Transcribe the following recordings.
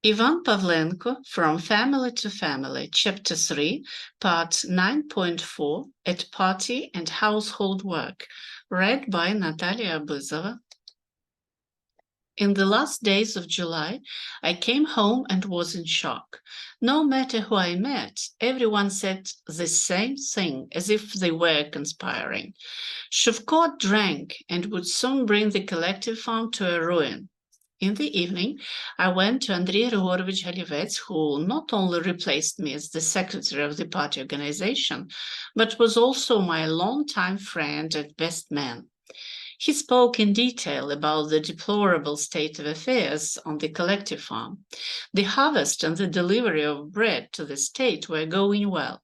Ivan Pavlenko, From Family to Family, Chapter 3, Part 9.4, At Party and Household Work, read by Natalia Abizova. In the last days of July, I came home and was in shock. No matter who I met, everyone said the same thing, as if they were conspiring. Shevko drank and would soon bring the collective farm to a ruin. In the evening, I went to Andrei Rigorovich Halivets, who not only replaced me as the secretary of the party organization, but was also my longtime friend and best man. He spoke in detail about the deplorable state of affairs on the collective farm. The harvest and the delivery of bread to the state were going well.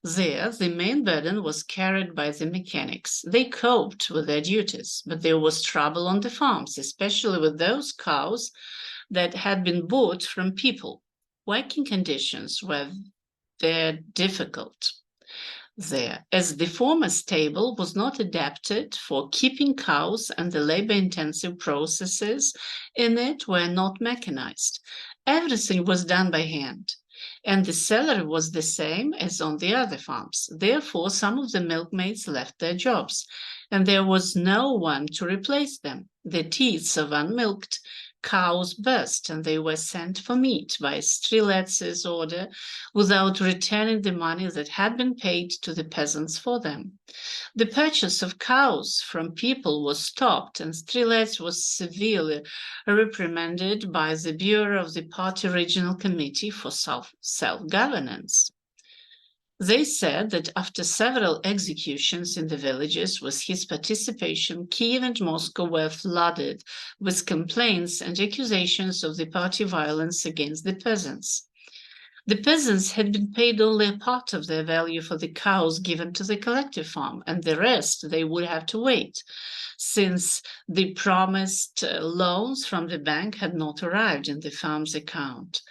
There, the main burden was carried by the mechanics. They coped with their duties, but there was trouble on the farms, especially with those cows that had been bought from people. Working conditions were very difficult there, as the former stable was not adapted for keeping cows and the labor-intensive processes in it were not mechanized. Everything was done by hand, and the salary was the same as on the other farms. Therefore, some of the milkmaids left their jobs, and there was no one to replace them. The teats of unmilked cows burst, and they were sent for meat by Strelets's order without returning the money that had been paid to the peasants for them. The purchase of cows from people was stopped, and Strelets was severely reprimanded by the Bureau of the Party Regional Committee for Self-Governance. They said that after several executions in the villages with his participation, Kiev and Moscow were flooded with complaints and accusations of the party violence against the peasants. The peasants had been paid only a part of their value for the cows given to the collective farm, and the rest they would have to wait, since the promised loans from the bank had not arrived in the farm's account.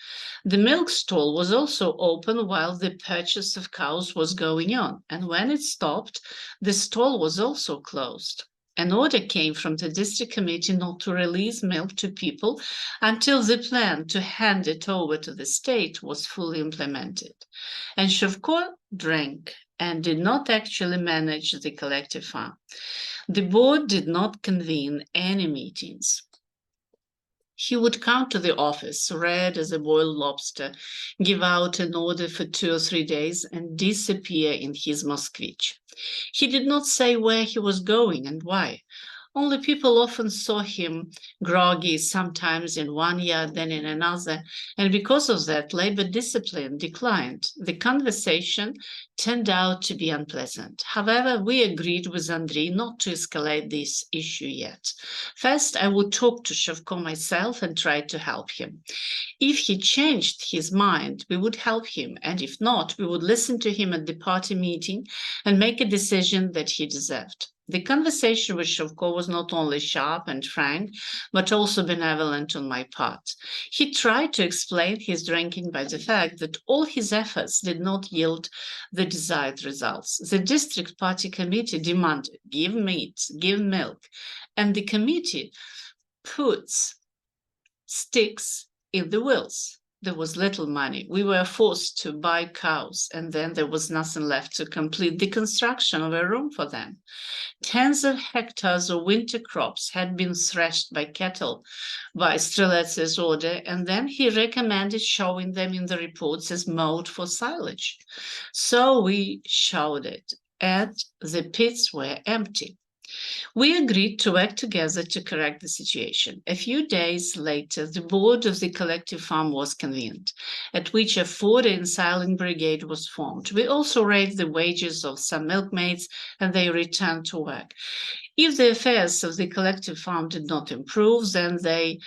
The milk stall was also open while the purchase of cows was going on, and when it stopped, the stall was also closed. An order came from the district committee not to release milk to people until the plan to hand it over to the state was fully implemented. And Shevko drank and did not actually manage the collective farm. The board did not convene any meetings. He would come to the office, red as a boiled lobster, give out an order for 2 or 3 days, and disappear in his Moskvich. He did not say where he was going and why. Only people often saw him groggy, sometimes in one yard, then in another, and because of that, labor discipline declined. The conversation turned out to be unpleasant. However, we agreed with Andrei not to escalate this issue yet. First, I would talk to Shevko myself and try to help him. If he changed his mind, we would help him, and if not, we would listen to him at the party meeting and make a decision that he deserved. The conversation with Shevko was not only sharp and frank, but also benevolent on my part. He tried to explain his drinking by the fact that all his efforts did not yield the desired results. The district party committee demanded, give meat, give milk, and the committee puts sticks in the wheels. There was little money. We were forced to buy cows, and then there was nothing left to complete the construction of a room for them. Tens of hectares of winter crops had been threshed by cattle by Strelets's order, and then he recommended showing them in the reports as mowed for silage. So we showed, and the pits were empty. We agreed to work together to correct the situation. A few days later, the board of the collective farm was convened, at which a fodder and siling brigade was formed. We also raised the wages of some milkmaids, and they returned to work. If the affairs of the collective farm did not improve, then they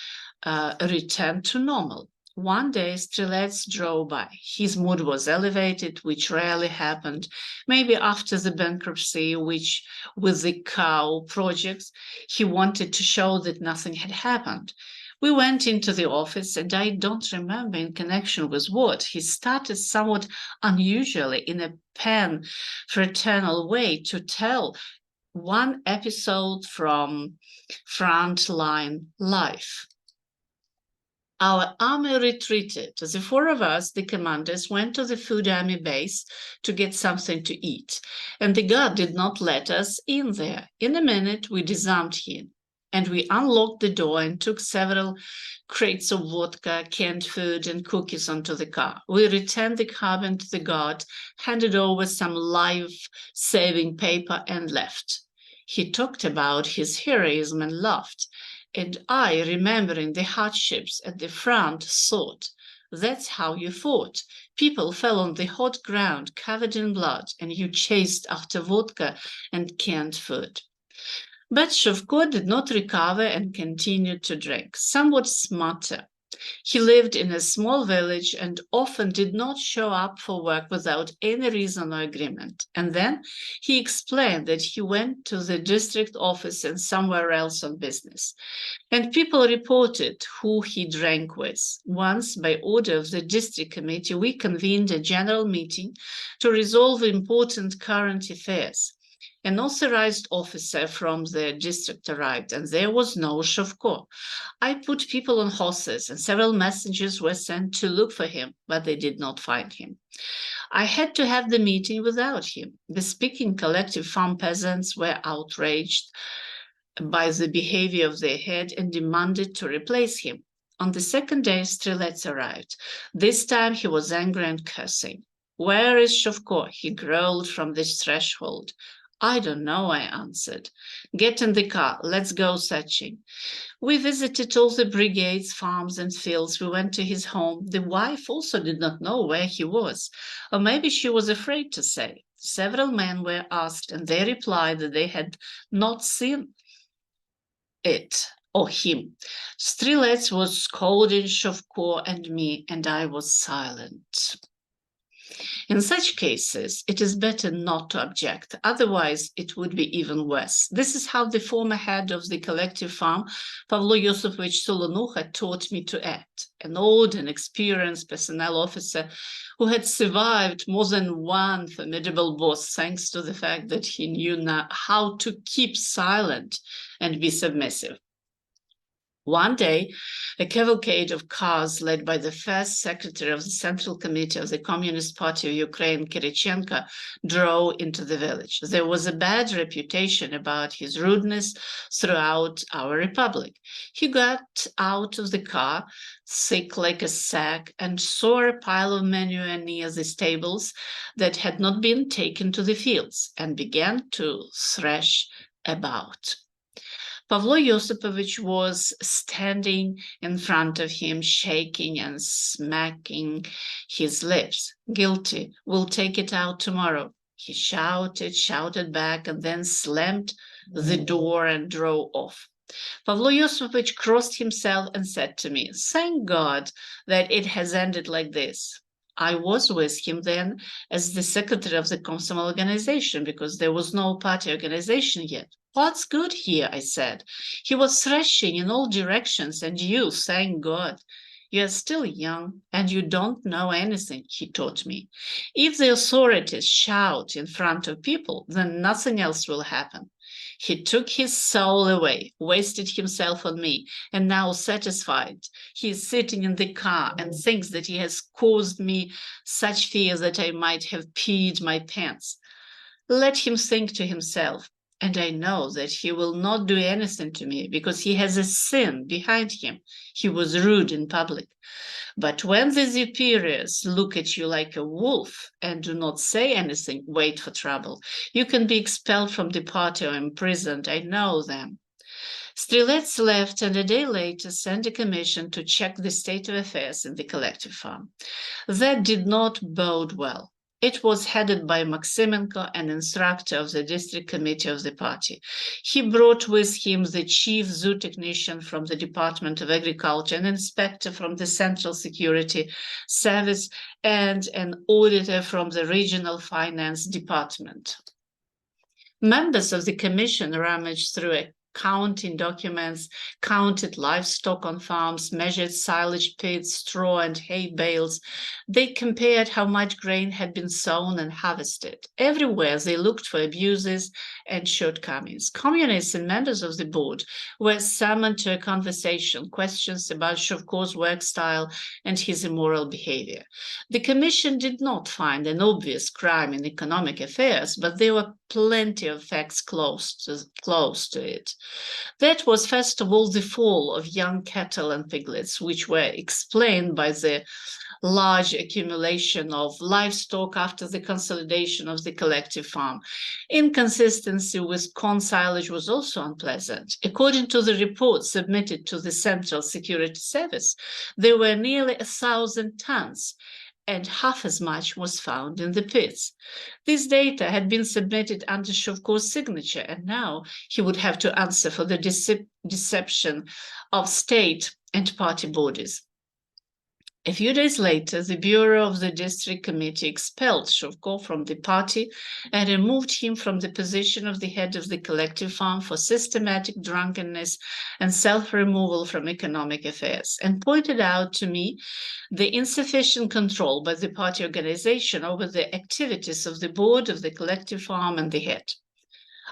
returned to normal. One day, Strelets drove by. His mood was elevated, which rarely happened. Maybe after the bankruptcy, which with the cow projects, he wanted to show that nothing had happened. We went into the office, and I don't remember in connection with what. He started somewhat unusually in a pan-fraternal way to tell one episode from frontline life. Our army retreated. The four of us, the commanders, went to the food army base to get something to eat, and the guard did not let us in there. In a minute, we disarmed him, and we unlocked the door and took several crates of vodka, canned food, and cookies onto the car. We returned the carbine to the guard, handed over some life-saving paper, and left. He talked about his heroism and laughed. And I, remembering the hardships at the front, thought, that's how you fought. People fell on the hot ground covered in blood, and you chased after vodka and canned food. But Shovko did not recover and continued to drink, somewhat smarter. He lived in a small village and often did not show up for work without any reason or agreement. And then he explained that he went to the district office and somewhere else on business. And people reported who he drank with. Once, by order of the district committee, we convened a general meeting to resolve important current affairs. An authorized officer from the district arrived, and there was no Shovko. I put people on horses, and several messengers were sent to look for him, but they did not find him. I had to have the meeting without him. The speaking collective farm peasants were outraged by the behavior of their head and demanded to replace him. On the second day, Strelets arrived. This time he was angry and cursing. Where is Shovko? He growled from the threshold. I don't know, I answered. Get in the car, let's go searching. We visited all the brigades, farms, and fields. We went to his home. The wife also did not know where he was, or maybe she was afraid to say. Several men were asked, and they replied that they had not seen it or him. Strelets was scolding Shovko and me, and I was silent. In such cases, it is better not to object, otherwise it would be even worse. This is how the former head of the collective farm, Pavlo Yosifovich Solonucha, taught me to act. An old and experienced personnel officer who had survived more than one formidable boss thanks to the fact that he knew how to keep silent and be submissive. One day, a cavalcade of cars led by the first secretary of the Central Committee of the Communist Party of Ukraine, Kirichenko, drove into the village. There was a bad reputation about his rudeness throughout our republic. He got out of the car, thick like a sack, and saw a pile of manure near the stables that had not been taken to the fields, and began to thrash about. Pavlo Yosipovich was standing in front of him, shaking and smacking his lips. Guilty, we'll take it out tomorrow. He shouted back, and then slammed the door and drove off. Pavlo Yosipovich crossed himself and said to me, thank God that it has ended like this. I was with him then as the secretary of the Komsomol organization because there was no party organization yet. What's good here? I said. He was thrashing in all directions, and you, thank God. You are still young and you don't know anything, he taught me. If the authorities shout in front of people, then nothing else will happen. He took his soul away, wasted himself on me, and now satisfied, he is sitting in the car and thinks that he has caused me such fear that I might have peed my pants. Let him think to himself. And I know that he will not do anything to me because he has a sin behind him. He was rude in public. But when the superiors look at you like a wolf and do not say anything, wait for trouble. You can be expelled from the party or imprisoned. I know them. Strelets left, and a day later sent a commission to check the state of affairs in the collective farm. That did not bode well. It was headed by Maximenko, an instructor of the district committee of the party. He brought with him the chief zoo technician from the Department of Agriculture, an inspector from the Central Security Service, and an auditor from the Regional Finance Department. Members of the commission rummaged through a counting documents, counted livestock on farms, measured silage pits, straw and hay bales. They compared how much grain had been sown and harvested. Everywhere they looked for abuses and shortcomings. Communists and members of the board were summoned to a conversation, questions about Shovko's work style and his immoral behavior. The commission did not find an obvious crime in economic affairs, but there were plenty of facts close to it. That was, first of all, the fall of young cattle and piglets, which were explained by the large accumulation of livestock after the consolidation of the collective farm. Inconsistency with corn silage was also unpleasant. According to the report submitted to the Central Security Service, there were nearly 1,000 tons, and half as much was found in the pits. This data had been submitted under Shovko's signature, and now he would have to answer for the deception of state and party bodies. A few days later, the Bureau of the District Committee expelled Shovko from the party and removed him from the position of the head of the collective farm for systematic drunkenness and self-removal from economic affairs, and pointed out to me the insufficient control by the party organization over the activities of the board of the collective farm and the head.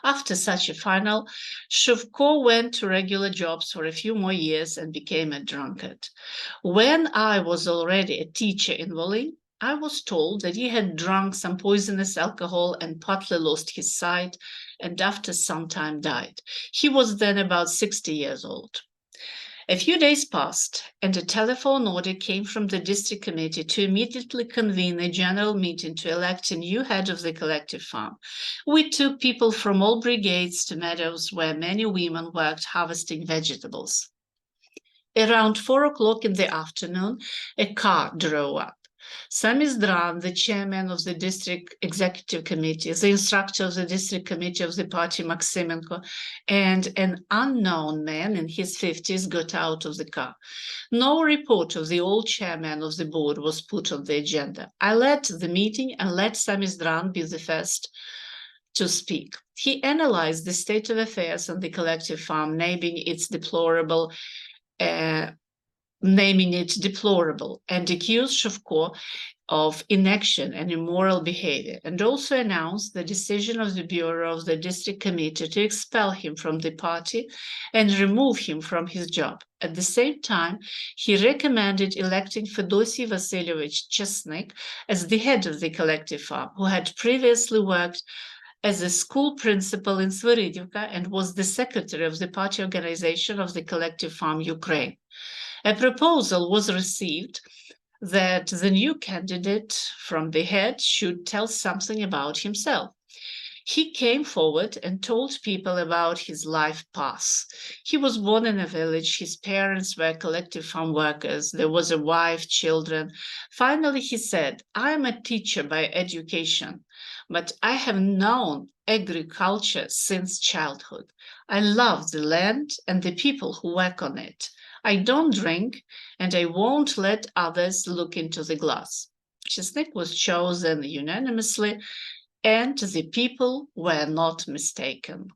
After such a final, Shovko went to regular jobs for a few more years and became a drunkard. When I was already a teacher in Volyn, I was told that he had drunk some poisonous alcohol and partly lost his sight, and after some time died. He was then about 60 years old. A few days passed, and a telephone order came from the district committee to immediately convene a general meeting to elect a new head of the collective farm. We took people from all brigades to meadows where many women worked harvesting vegetables. Around 4 o'clock in the afternoon, a car drove up. Samizdran, the chairman of the district executive committee, the instructor of the district committee of the party, Maximenko, and an unknown man in his 50s got out of the car. No report of the old chairman of the board was put on the agenda. I led the meeting and let Samizdran be the first to speak. He analyzed the state of affairs on the collective farm, naming it deplorable, and accused Shovko of inaction and immoral behavior, and also announced the decision of the Bureau of the District Committee to expel him from the party and remove him from his job. At the same time, he recommended electing Fedosy Vasilyevich Chesnik as the head of the collective farm, who had previously worked as a school principal in Svaridivka and was the secretary of the party organization of the collective farm Ukraine. A proposal was received that the new candidate from the head should tell something about himself. He came forward and told people about his life path. He was born in a village. His parents were collective farm workers. There was a wife, children. Finally, he said, "I am a teacher by education, but I have known agriculture since childhood. I love the land and the people who work on it. I don't drink, and I won't let others look into the glass." Chesnik was chosen unanimously, and the people were not mistaken.